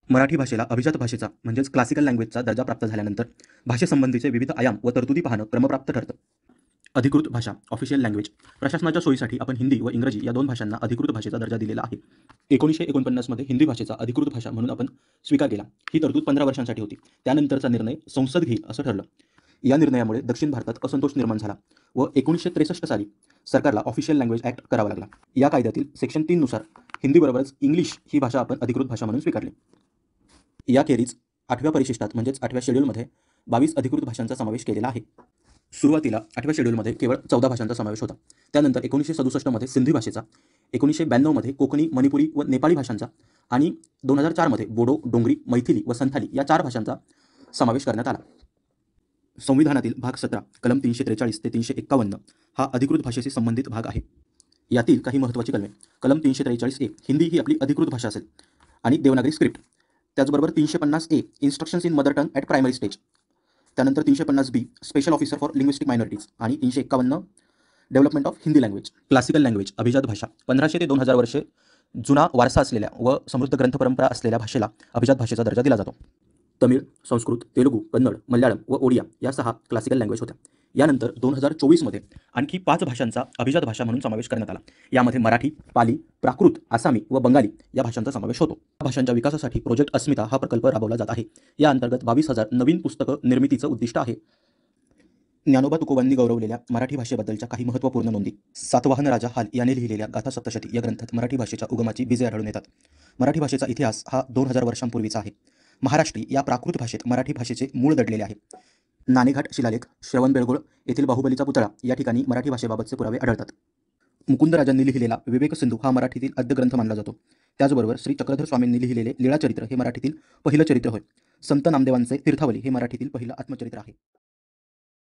मराठी भाषेला अभिजात भाषेचा म्हणजेच क्लासिकल लँग्वेजचा दर्जा प्राप्त झाल्यानंतर भाषेसंबंधीचे विविध आयाम व तरतुदी पाहणं क्रमप्राप्त ठरतं. अधिकृत भाषा ऑफिशियल लँग्वेज. प्रशासनाच्या सोयीसाठी आपण हिंदी व इंग्रजी या दोन भाषांना अधिकृत भाषेचा दर्जा दिलेला आहे. 1949 मध्ये हिंदी भाषेचा अधिकृत भाषा म्हणून आपण स्वीकार केला. ही तरतूद 15 वर्षांसाठी होती. त्यानंतरचा निर्णय संसद घेईल असं ठरलं. या निर्णयामुळे दक्षिण भारतात असंतोष निर्माण झाला व 1963 साली सरकारला ऑफिशियल लँग्वेज ॲक्ट करावा लागला. या कायद्यातील सेक्शन 3 नुसार हिंदीबरोबरच इंग्लिश ही भाषा आपण अधिकृत भाषा म्हणून स्वीकारली. याखेरीज 8व्या परिशिष्टात म्हणजेच 8व्या शेड्यूलमध्ये 22 अधिकृत भाषांचा समावेश केलेला आहे. सुरुवातीला 8व्या शेड्यूलमध्ये केवळ 14 भाषांचा समावेश होता. त्यानंतर 1967 मध्ये सिंधी भाषेचा, 1992 मध्ये कोकणी, मणिपुरी व नेपाळी भाषांचा आणि 2004 मध्ये बोडो, डोंगरी, मैथिली व संथाली या 4 भाषांचा समावेश करण्यात आला. संविधानातील भाग 17 कलम 343 ते 351 हा अधिकृत भाषेशी संबंधित भाग आहे. यातील काही महत्त्वाची कलमे. कलम 343A हिंदी ही आपली अधिकृत भाषा असेल आणि देवनागरी स्क्रिप्ट. त्याचबरोबर 350A instructions in mother tongue at primary stage. त्यानंतर 350B special officer for linguistic minorities आणि 351 development of Hindi language. Classical language अभिजात भाषा 1500 ते 2000 वर्षे जुना वारसा असलेल्या व समृद्ध ग्रंथ परंपरा असलेल्या भाषेला अभिजात भाषेचा दर्जा दिला जातो. तमिळ, संस्कृत, तेलुगू, कन्नड, मल्याळम व ओडिया या 6 क्लासिकल लँग्वेज होत्या. यानंतर 2024 मध्ये आणखी 5 भाषांचा अभिजात भाषा म्हणून समावेश करण्यात आला. यामध्ये मराठी, पाली, प्राकृत, आसामी व बंगाली या भाषांचा समावेश होतो. भाषांच्या विकासासाठी प्रोजेक्ट अस्मिता हा प्रकल्प राबवला जात आहे. या अंतर्गत 22,000 नवीन पुस्तकं निर्मितीचं उद्दिष्ट आहे. ज्ञानोबा तुकोबांनी गौरवलेल्या मराठी भाषेबद्दलच्या काही महत्त्वपूर्ण नोंदी. सातवाहन राजा हाल याने लिहिलेल्या गाथा सप्तशती या ग्रंथात मराठी भाषेच्या उगमाची बीजे आढळून येतात. मराठी भाषेचा इतिहास हा 2000 वर्षांपूर्वीचा आहे. महाराष्ट्री या प्राकृत भाषेत मराठी भाषेचे मूळ दडलेले आहे. नाणेघाट शिलालेख, श्रवणबेळगोळ येथील बाहुबलीचा पुतळा या ठिकाणी मराठी भाषेबाबतचे पुरावे आढळतात. मुकुंदराजांनी लिहिलेला विवेक सिंधू हा मराठीतील आद्य ग्रंथ मानला जातो. त्याचबरोबर श्री चक्रधर स्वामींनी लिहिलेले लीळाचरित्र हे मराठीतील पहिलं चरित्र होय. संत नामदेवांचे तीर्थावली हे मराठीतील पहिलं आत्मचरित्र आहे.